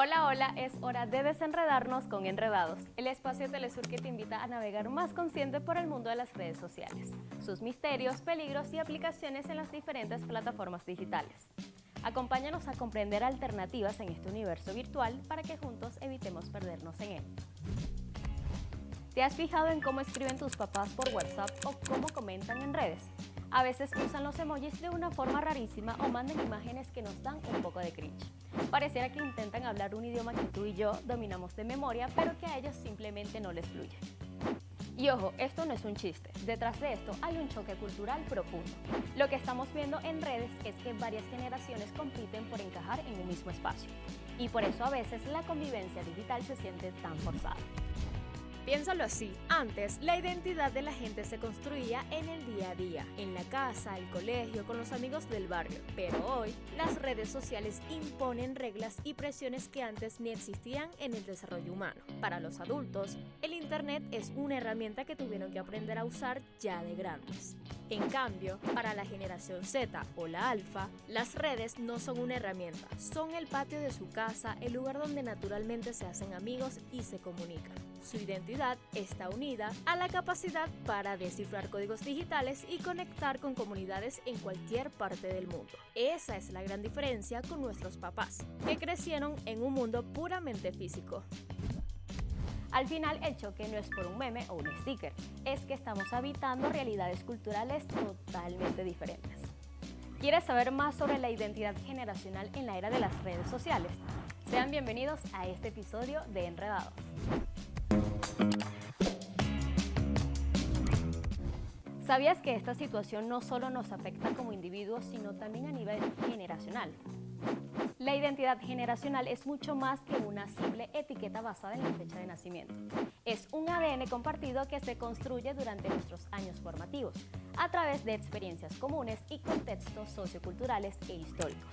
Hola, hola, es hora de desenredarnos con Enredados, el espacio de Telesur que te invita a navegar más consciente por el mundo de las redes sociales, sus misterios, peligros y aplicaciones en las diferentes plataformas digitales. Acompáñanos a comprender alternativas en este universo virtual para que juntos evitemos perdernos en él. ¿Te has fijado en cómo escriben tus papás por WhatsApp o cómo comentan en redes? A veces usan los emojis de una forma rarísima o mandan imágenes que nos dan un poco de cringe. Pareciera que intentan hablar un idioma que tú y yo dominamos de memoria, pero que a ellos simplemente no les fluye. Y ojo, esto no es un chiste, detrás de esto hay un choque cultural profundo. Lo que estamos viendo en redes es que varias generaciones compiten por encajar en un mismo espacio. Y por eso a veces la convivencia digital se siente tan forzada. Piénsalo así, antes la identidad de la gente se construía en el día a día, en la casa, el colegio, con los amigos del barrio. Pero hoy, las redes sociales imponen reglas y presiones que antes ni existían en el desarrollo humano. Para los adultos, el Internet es una herramienta que tuvieron que aprender a usar ya de grandes. En cambio, para la generación Z o la alfa, las redes no son una herramienta, son el patio de su casa, el lugar donde naturalmente se hacen amigos y se comunican. Su identidad está unida a la capacidad para descifrar códigos digitales y conectar con comunidades en cualquier parte del mundo. Esa es la gran diferencia con nuestros papás, que crecieron en un mundo puramente físico. Al final, el choque no es por un meme o un sticker, es que estamos habitando realidades culturales totalmente diferentes. ¿Quieres saber más sobre la identidad generacional en la era de las redes sociales? Sean bienvenidos a este episodio de Enredados. ¿Sabías que esta situación no solo nos afecta como individuos, sino también a nivel generacional? La identidad generacional es mucho más que una simple etiqueta basada en la fecha de nacimiento. Es un ADN compartido que se construye durante nuestros años formativos, a través de experiencias comunes y contextos socioculturales e históricos.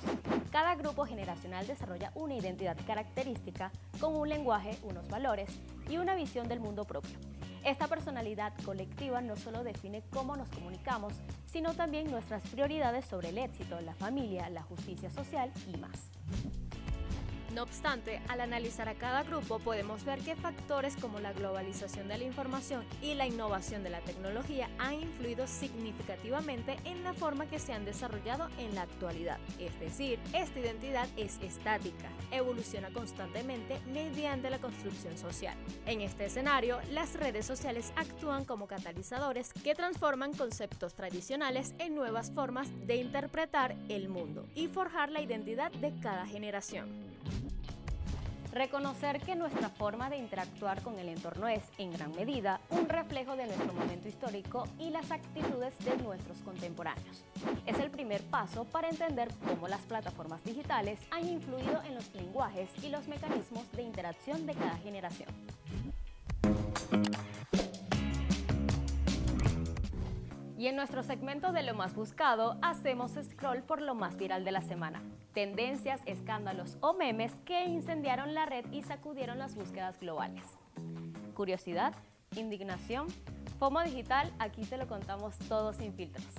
Cada grupo generacional desarrolla una identidad característica con un lenguaje, unos valores y una visión del mundo propio. Esta personalidad colectiva no solo define cómo nos comunicamos, sino también nuestras prioridades sobre el éxito, la familia, la justicia social y más. No obstante, al analizar a cada grupo podemos ver que factores como la globalización de la información y la innovación de la tecnología han influido significativamente en la forma que se han desarrollado en la actualidad. Es decir, esta identidad es estática, evoluciona constantemente mediante la construcción social. En este escenario, las redes sociales actúan como catalizadores que transforman conceptos tradicionales en nuevas formas de interpretar el mundo y forjar la identidad de cada generación. Reconocer que nuestra forma de interactuar con el entorno es, en gran medida, un reflejo de nuestro momento histórico y las actitudes de nuestros contemporáneos. Es el primer paso para entender cómo las plataformas digitales han influido en los lenguajes y los mecanismos de interacción de cada generación. Y en nuestro segmento de lo más buscado, hacemos scroll por lo más viral de la semana. Tendencias, escándalos o memes que incendiaron la red y sacudieron las búsquedas globales. Curiosidad, indignación, FOMO digital, aquí te lo contamos todo sin filtros.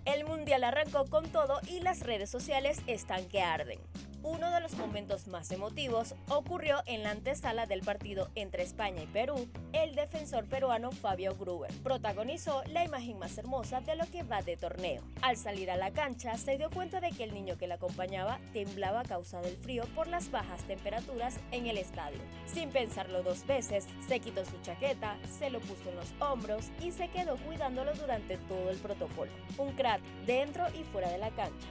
El mundial arrancó con todo y las redes sociales están que arden. Uno de los momentos más emotivos ocurrió en la antesala del partido entre España y Perú. El defensor peruano Fabio Gruber protagonizó la imagen más hermosa de lo que va de torneo. Al salir a la cancha se dio cuenta de que el niño que la acompañaba temblaba a causa del frío por las bajas temperaturas en el estadio. Sin pensarlo dos veces, se quitó su chaqueta, se lo puso en los hombros y se quedó cuidándolo durante todo el protocolo. Un crack dentro y fuera de la cancha.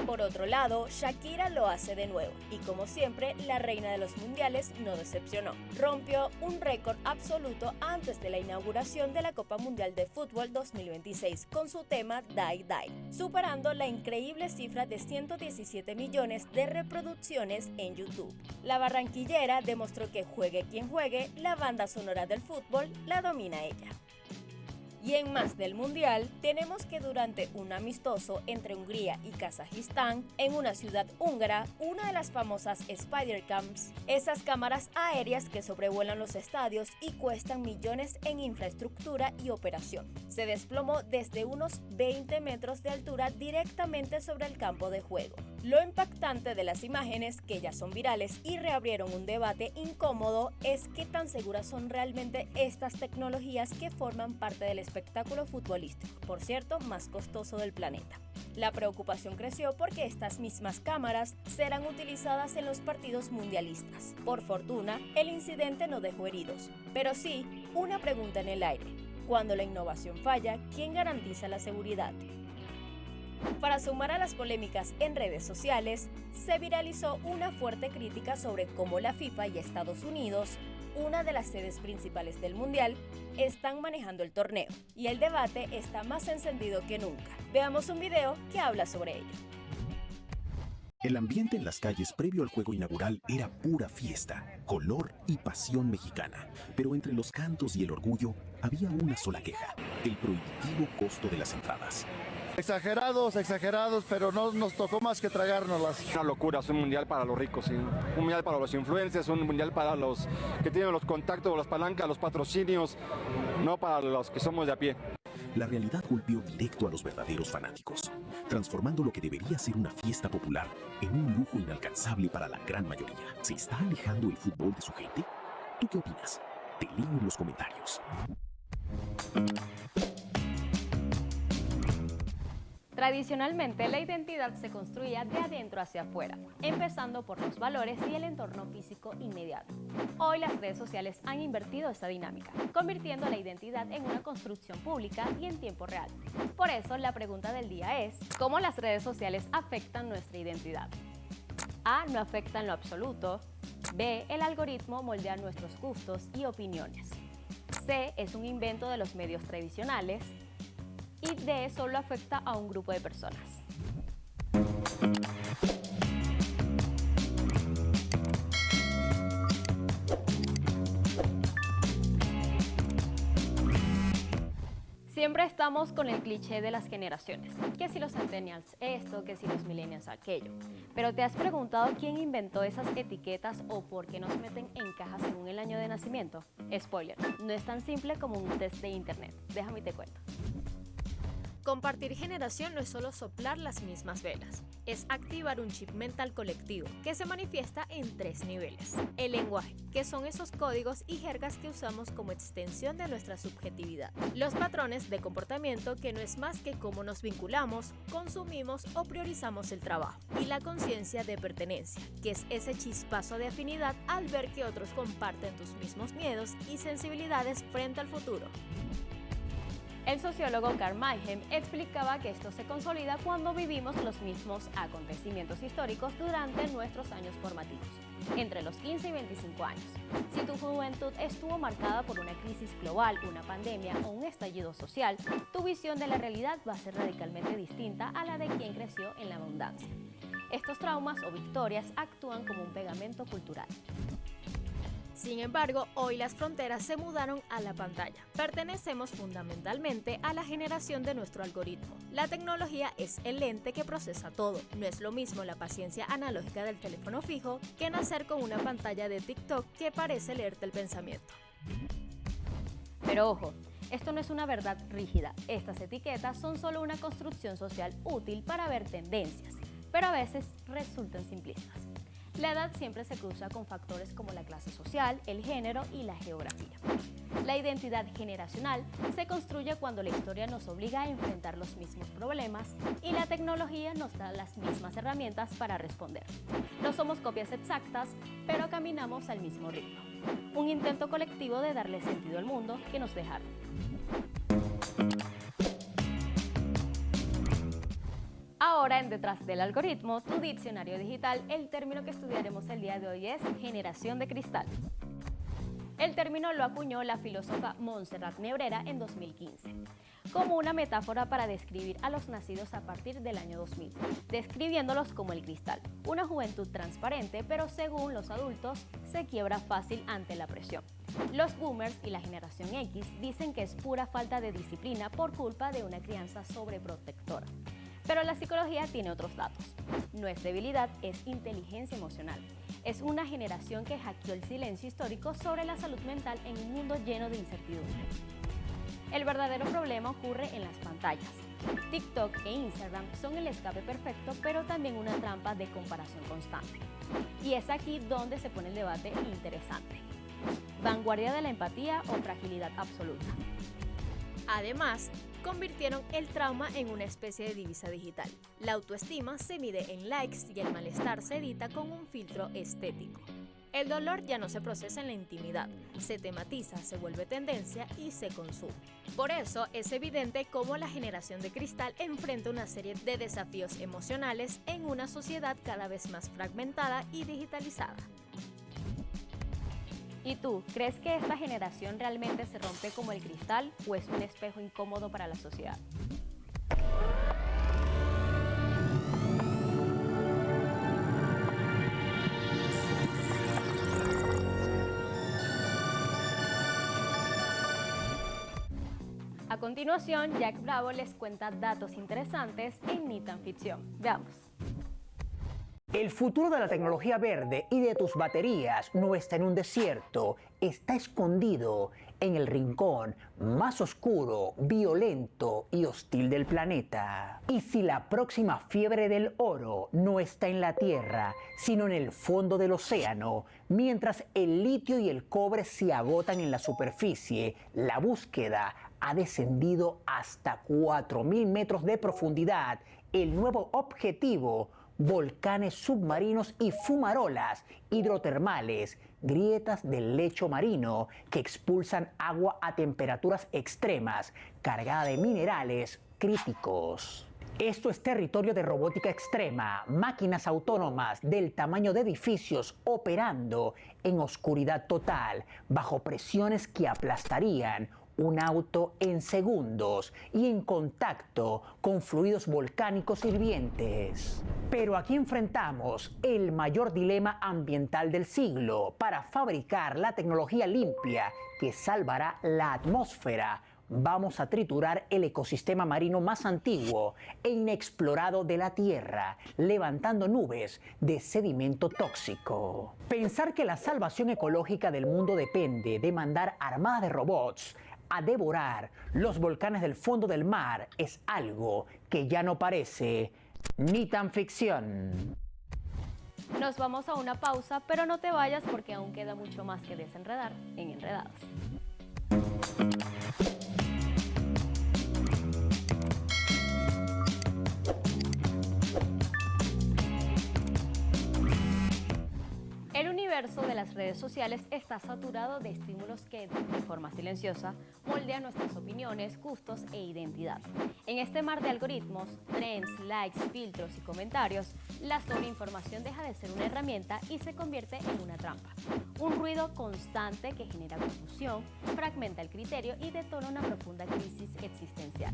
Por otro lado, Shakira lo hace de nuevo y como siempre, la reina de los mundiales no decepcionó. Rompió un récord absoluto antes de la inauguración de la Copa Mundial de Fútbol 2026 con su tema Die Die, superando la increíble cifra de 117 millones de reproducciones en YouTube. La barranquillera demostró que juegue quien juegue, la banda sonora del fútbol la domina ella. Y en más del mundial, tenemos que durante un amistoso entre Hungría y Kazajistán, en una ciudad húngara, una de las famosas Spider Cams, esas cámaras aéreas que sobrevuelan los estadios y cuestan millones en infraestructura y operación, se desplomó desde unos 20 metros de altura directamente sobre el campo de juego. Lo impactante de las imágenes, que ya son virales y reabrieron un debate incómodo, es qué tan seguras son realmente estas tecnologías que forman parte del espectáculo futbolístico, por cierto, más costoso del planeta. La preocupación creció porque estas mismas cámaras serán utilizadas en los partidos mundialistas. Por fortuna, el incidente no dejó heridos, pero sí una pregunta en el aire. Cuando la innovación falla, ¿quién garantiza la seguridad? Para sumar a las polémicas en redes sociales, se viralizó una fuerte crítica sobre cómo la FIFA y Estados Unidos, una de las sedes principales del Mundial, están manejando el torneo, y el debate está más encendido que nunca. Veamos un video que habla sobre ello. El ambiente en las calles previo al juego inaugural era pura fiesta, color y pasión mexicana. Pero entre los cantos y el orgullo había una sola queja: el prohibitivo costo de las entradas. Exagerados, pero no nos tocó más que tragárnoslas. Una locura, es un mundial para los ricos, ¿sí? Un mundial para los influencers, un mundial para los que tienen los contactos, las palancas, los patrocinios, no para los que somos de a pie. La realidad golpeó directo a los verdaderos fanáticos, transformando lo que debería ser una fiesta popular en un lujo inalcanzable para la gran mayoría. ¿Se está alejando el fútbol de su gente? ¿Tú qué opinas? Te leo en los comentarios. Tradicionalmente, la identidad se construía de adentro hacia afuera, empezando por los valores y el entorno físico inmediato. Hoy las redes sociales han invertido esta dinámica, convirtiendo la identidad en una construcción pública y en tiempo real. Por eso, la pregunta del día es: ¿cómo las redes sociales afectan nuestra identidad? A. No afecta en lo absoluto. B. El algoritmo moldea nuestros gustos y opiniones. C. Es un invento de los medios tradicionales. Y D. Solo afecta a un grupo de personas. Siempre estamos con el cliché de las generaciones, que si los centennials esto, que si los millennials aquello. Pero ¿te has preguntado quién inventó esas etiquetas o por qué nos meten en cajas según el año de nacimiento? Spoiler, no es tan simple como un test de internet. Déjame te cuento. Compartir generación no es solo soplar las mismas velas, es activar un chip mental colectivo que se manifiesta en 3 niveles. El lenguaje, que son esos códigos y jergas que usamos como extensión de nuestra subjetividad. Los patrones de comportamiento, que no es más que cómo nos vinculamos, consumimos o priorizamos el trabajo. Y la conciencia de pertenencia, que es ese chispazo de afinidad al ver que otros comparten tus mismos miedos y sensibilidades frente al futuro. El sociólogo Karl Mayhem explicaba que esto se consolida cuando vivimos los mismos acontecimientos históricos durante nuestros años formativos, entre los 15 y 25 años. Si tu juventud estuvo marcada por una crisis global, una pandemia o un estallido social, tu visión de la realidad va a ser radicalmente distinta a la de quien creció en la abundancia. Estos traumas o victorias actúan como un pegamento cultural. Sin embargo, hoy las fronteras se mudaron a la pantalla. Pertenecemos fundamentalmente a la generación de nuestro algoritmo. La tecnología es el lente que procesa todo. No es lo mismo la paciencia analógica del teléfono fijo que nacer con una pantalla de TikTok que parece leerte el pensamiento. Pero ojo, esto no es una verdad rígida. Estas etiquetas son solo una construcción social útil para ver tendencias, pero a veces resultan simplistas. La edad siempre se cruza con factores como la clase social, el género y la geografía. La identidad generacional se construye cuando la historia nos obliga a enfrentar los mismos problemas y la tecnología nos da las mismas herramientas para responder. No somos copias exactas, pero caminamos al mismo ritmo. Un intento colectivo de darle sentido al mundo que nos dejaron. Ahora, en Detrás del Algoritmo, tu diccionario digital, el término que estudiaremos el día de hoy es generación de cristal. El término lo acuñó la filósofa Montserrat Nebrera en 2015, como una metáfora para describir a los nacidos a partir del año 2000, describiéndolos como el cristal, una juventud transparente, pero según los adultos, se quiebra fácil ante la presión. Los boomers y la generación X dicen que es pura falta de disciplina por culpa de una crianza sobreprotectora. Pero la psicología tiene otros datos. No es debilidad, es inteligencia emocional. Es una generación que hackeó el silencio histórico sobre la salud mental en un mundo lleno de incertidumbre. El verdadero problema ocurre en las pantallas. TikTok e Instagram son el escape perfecto, pero también una trampa de comparación constante. Y es aquí donde se pone el debate interesante. ¿Vanguardia de la empatía o fragilidad absoluta? Además, convirtieron el trauma en una especie de divisa digital. La autoestima se mide en likes y el malestar se edita con un filtro estético. El dolor ya no se procesa en la intimidad, se tematiza, se vuelve tendencia y se consume. Por eso es evidente cómo la generación de cristal enfrenta una serie de desafíos emocionales en una sociedad cada vez más fragmentada y digitalizada. ¿Y tú, crees que esta generación realmente se rompe como el cristal o es un espejo incómodo para la sociedad? A continuación, Jack Bravo les cuenta datos interesantes en Ni Tan Ficción. Veamos. El futuro de la tecnología verde y de tus baterías no está en un desierto, está escondido en el rincón más oscuro, violento y hostil del planeta. Y si la próxima fiebre del oro no está en la Tierra, sino en el fondo del océano, mientras el litio y el cobre se agotan en la superficie, la búsqueda ha descendido hasta 4.000 metros de profundidad. El nuevo objetivo: volcanes submarinos y fumarolas hidrotermales, grietas del lecho marino que expulsan agua a temperaturas extremas, cargada de minerales críticos. Esto es territorio de robótica extrema, máquinas autónomas del tamaño de edificios operando en oscuridad total, bajo presiones que aplastarían un auto en segundos y en contacto con fluidos volcánicos hirvientes. Pero aquí enfrentamos el mayor dilema ambiental del siglo. Para fabricar la tecnología limpia que salvará la atmósfera, vamos a triturar el ecosistema marino más antiguo e inexplorado de la Tierra, levantando nubes de sedimento tóxico. Pensar que la salvación ecológica del mundo depende de mandar armadas de robots a devorar los volcanes del fondo del mar es algo que ya no parece ni tan ficción. Nos vamos a una pausa, pero no te vayas porque aún queda mucho más que desenredar en Enredados. El universo de las redes sociales está saturado de estímulos que, de forma silenciosa, moldean nuestras opiniones, gustos e identidad. En este mar de algoritmos, trends, likes, filtros y comentarios, la sobreinformación deja de ser una herramienta y se convierte en una trampa. Un ruido constante que genera confusión, fragmenta el criterio y detona una profunda crisis existencial.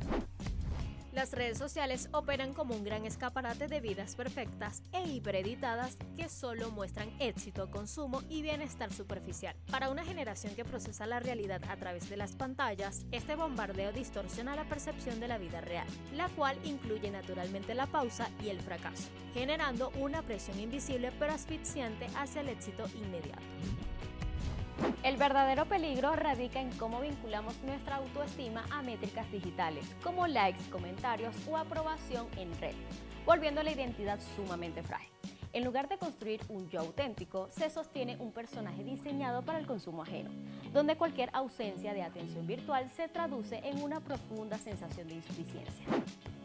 Las redes sociales operan como un gran escaparate de vidas perfectas e hipereditadas que solo muestran éxito, consumo y bienestar superficial. Para una generación que procesa la realidad a través de las pantallas, este bombardeo distorsiona la percepción de la vida real, la cual incluye naturalmente la pausa y el fracaso, generando una presión invisible pero asfixiante hacia el éxito inmediato. El verdadero peligro radica en cómo vinculamos nuestra autoestima a métricas digitales, como likes, comentarios o aprobación en red, volviendo la identidad sumamente frágil. En lugar de construir un yo auténtico, se sostiene un personaje diseñado para el consumo ajeno, donde cualquier ausencia de atención virtual se traduce en una profunda sensación de insuficiencia.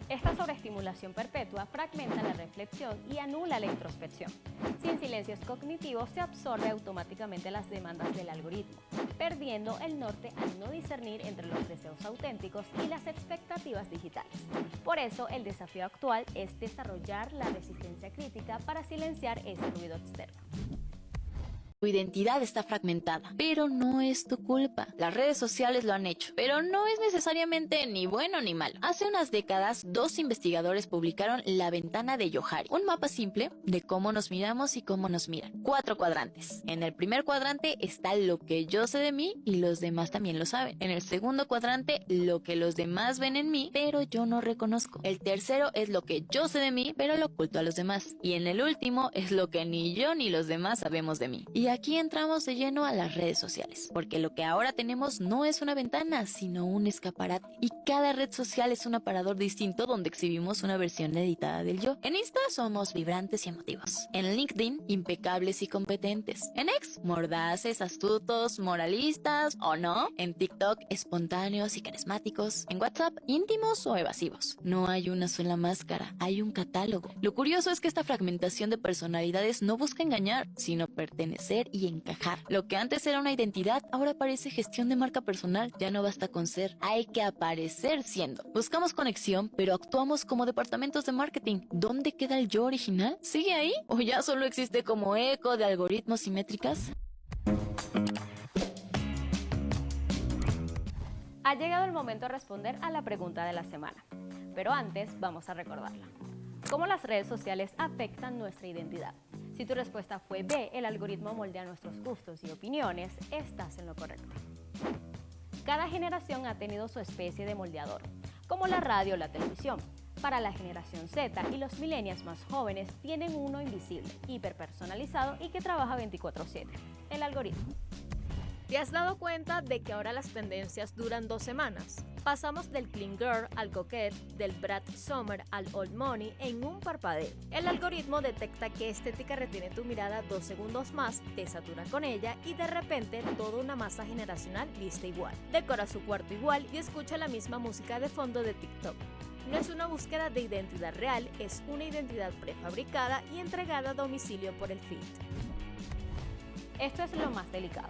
Esta sobreestimulación perpetua fragmenta la reflexión y anula la introspección. Sin silencios cognitivos se absorbe automáticamente las demandas del algoritmo, perdiendo el norte al no discernir entre los deseos auténticos y las expectativas digitales. Por eso, el desafío actual es desarrollar la resistencia crítica para silenciar ese ruido externo. Tu identidad está fragmentada, pero no es tu culpa. Las redes sociales lo han hecho, pero no es necesariamente ni bueno ni malo. Hace unas décadas, 2 investigadores publicaron La Ventana de Johari, un mapa simple de cómo nos miramos y cómo nos miran. 4 cuadrantes. En el primer cuadrante está lo que yo sé de mí y los demás también lo saben. En el segundo cuadrante, lo que los demás ven en mí, pero yo no reconozco. El tercero es lo que yo sé de mí, pero lo oculto a los demás. Y en el último es lo que ni yo ni los demás sabemos de mí. Y Y aquí entramos de lleno a las redes sociales, porque lo que ahora tenemos no es una ventana, sino un escaparate. Y cada red social es un aparador distinto donde exhibimos una versión editada del yo. En Insta somos vibrantes y emotivos. En LinkedIn, impecables y competentes. En X, mordaces, astutos, moralistas o no. En TikTok, espontáneos y carismáticos. En WhatsApp, íntimos o evasivos. No hay una sola máscara, hay un catálogo. Lo curioso es que esta fragmentación de personalidades no busca engañar, sino pertenecer y encajar. Lo que antes era una identidad, ahora parece gestión de marca personal. Ya no basta con ser, hay que aparecer siendo. Buscamos conexión, pero actuamos como departamentos de marketing. ¿Dónde queda el yo original? ¿Sigue ahí? ¿O ya solo existe como eco de algoritmos y métricas? Ha llegado el momento de responder a la pregunta de la semana, pero antes vamos a recordarla. ¿Cómo las redes sociales afectan nuestra identidad? Si tu respuesta fue B, el algoritmo moldea nuestros gustos y opiniones, estás en lo correcto. Cada generación ha tenido su especie de moldeador, como la radio o la televisión. Para la generación Z y los millennials más jóvenes tienen uno invisible, hiperpersonalizado y que trabaja 24/7, el algoritmo. ¿Te has dado cuenta de que ahora las tendencias duran 2 semanas? Pasamos del clean girl al coquette, del Brad Summer al old money en un parpadeo. El algoritmo detecta qué estética retiene tu mirada 2 segundos más, te satura con ella y de repente toda una masa generacional viste igual. Decora su cuarto igual y escucha la misma música de fondo de TikTok. No es una búsqueda de identidad real, es una identidad prefabricada y entregada a domicilio por el feed. Esto es lo más delicado.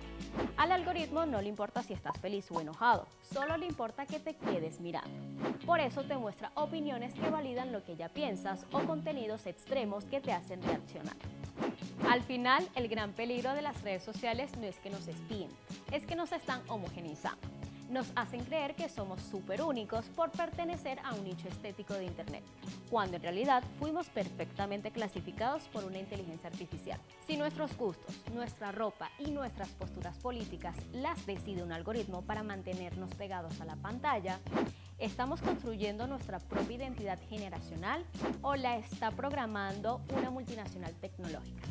Al algoritmo no le importa si estás feliz o enojado, solo le importa que te quedes mirando. Por eso te muestra opiniones que validan lo que ya piensas o contenidos extremos que te hacen reaccionar. Al final, el gran peligro de las redes sociales no es que nos espíen, es que nos están homogeneizando. Nos hacen creer que somos súper únicos por pertenecer a un nicho estético de Internet, cuando en realidad fuimos perfectamente clasificados por una inteligencia artificial. Si nuestros gustos, nuestra ropa y nuestras posturas políticas las decide un algoritmo para mantenernos pegados a la pantalla, ¿estamos construyendo nuestra propia identidad generacional o la está programando una multinacional tecnológica?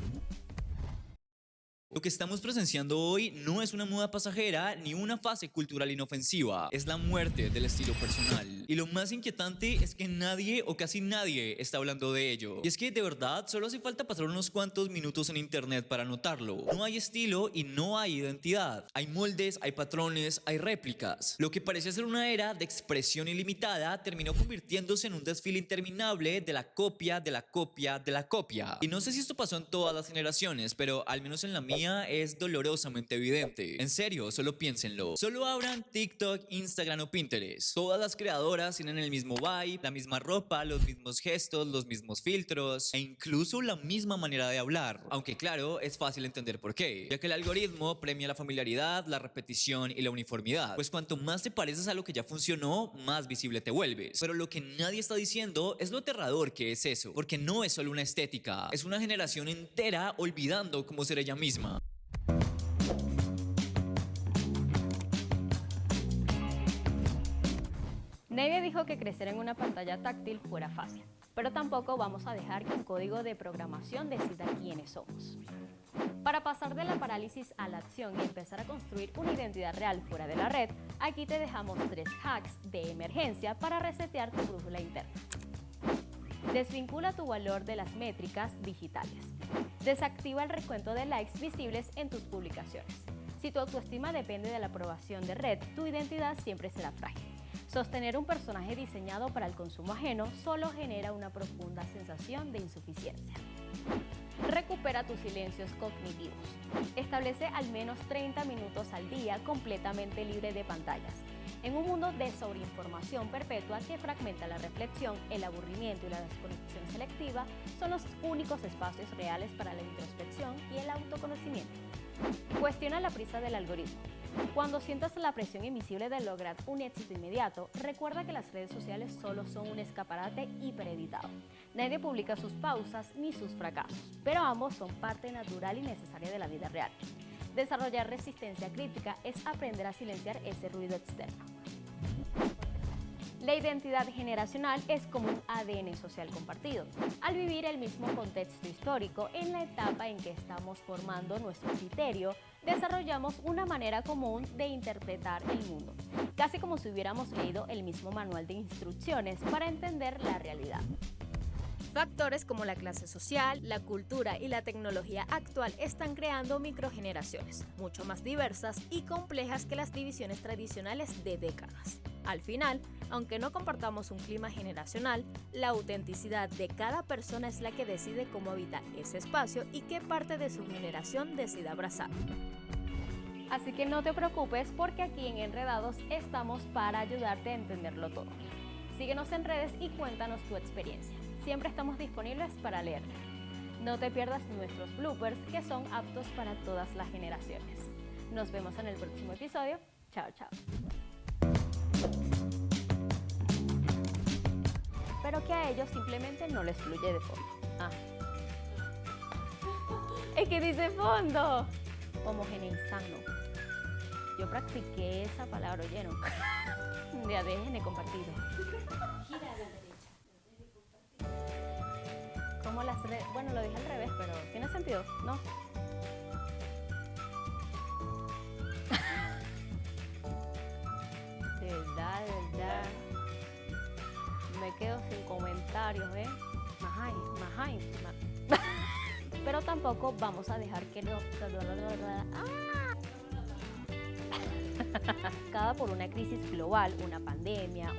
Lo que estamos presenciando hoy no es una moda pasajera ni una fase cultural inofensiva, es la muerte del estilo personal. Y lo más inquietante es que nadie o casi nadie está hablando de ello. Y es que de verdad solo hace falta pasar unos cuantos minutos en internet para notarlo. No hay estilo y no hay identidad. Hay moldes, hay patrones, hay réplicas. Lo que parecía ser una era de expresión ilimitada terminó convirtiéndose en un desfile interminable de la copia, de la copia, de la copia. Y no sé si esto pasó en todas las generaciones, pero al menos en la mía es dolorosamente evidente. En serio, solo piénsenlo. Solo abran TikTok, Instagram o Pinterest. Todas las creadoras tienen el mismo vibe, la misma ropa, los mismos gestos, los mismos filtros e incluso la misma manera de hablar. Aunque claro, es fácil entender por qué, ya que el algoritmo premia la familiaridad, la repetición y la uniformidad. Pues cuanto más te pareces a lo que ya funcionó, más visible te vuelves. Pero lo que nadie está diciendo es lo aterrador que es eso, porque no es solo una estética, es una generación entera olvidando cómo ser ella misma. Nadie dijo que crecer en una pantalla táctil fuera fácil, pero tampoco vamos a dejar que un código de programación decida quiénes somos. Para pasar de la parálisis a la acción y empezar a construir una identidad real fuera de la red, aquí te dejamos 3 hacks de emergencia para resetear tu brújula interna. Desvincula tu valor de las métricas digitales. Desactiva el recuento de likes visibles en tus publicaciones. Si tu autoestima depende de la aprobación de red, tu identidad siempre será frágil. Sostener un personaje diseñado para el consumo ajeno solo genera una profunda sensación de insuficiencia. Recupera tus silencios cognitivos. Establece al menos 30 minutos al día completamente libre de pantallas. En un mundo de sobreinformación perpetua que fragmenta la reflexión, el aburrimiento y la desconexión selectiva, son los únicos espacios reales para la introspección y el autoconocimiento. Cuestiona la prisa del algoritmo. Cuando sientas la presión invisible de lograr un éxito inmediato, recuerda que las redes sociales solo son un escaparate hipereditado. Nadie publica sus pausas ni sus fracasos, pero ambos son parte natural y necesaria de la vida real. Desarrollar resistencia crítica es aprender a silenciar ese ruido externo. La identidad generacional es como un ADN social compartido. Al vivir el mismo contexto histórico en la etapa en que estamos formando nuestro criterio, desarrollamos una manera común de interpretar el mundo, casi como si hubiéramos leído el mismo manual de instrucciones para entender la realidad. Factores como la clase social, la cultura y la tecnología actual están creando microgeneraciones, mucho más diversas y complejas que las divisiones tradicionales de décadas. Al final, aunque no compartamos un clima generacional, la autenticidad de cada persona es la que decide cómo habita ese espacio y qué parte de su generación decide abrazar. Así que no te preocupes porque aquí en Enredados estamos para ayudarte a entenderlo todo. Síguenos en redes y cuéntanos tu experiencia. Siempre estamos disponibles para leerte. No te pierdas nuestros bloopers que son aptos para todas las generaciones. Nos vemos en el próximo episodio. Chao, chao. Pero que a ellos simplemente no les fluye de fondo. Es que dice fondo. Homogeneizando. Yo practiqué esa palabra, ¿oyeron? De ADN compartido. Gira a la derecha. Como las redes. Bueno, lo dije al revés, pero ¿tiene sentido? ¿No? De verdad. Me quedo sin comentarios, ¿eh? Majay. Pero tampoco vamos a dejar que lo... Cada por una crisis global, una pandemia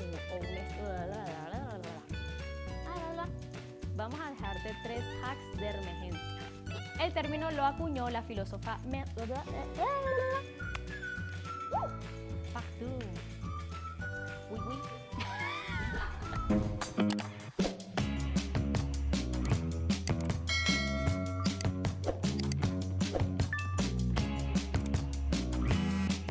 vamos a dejarte 3 hacks de emergencia. El término lo acuñó la filósofa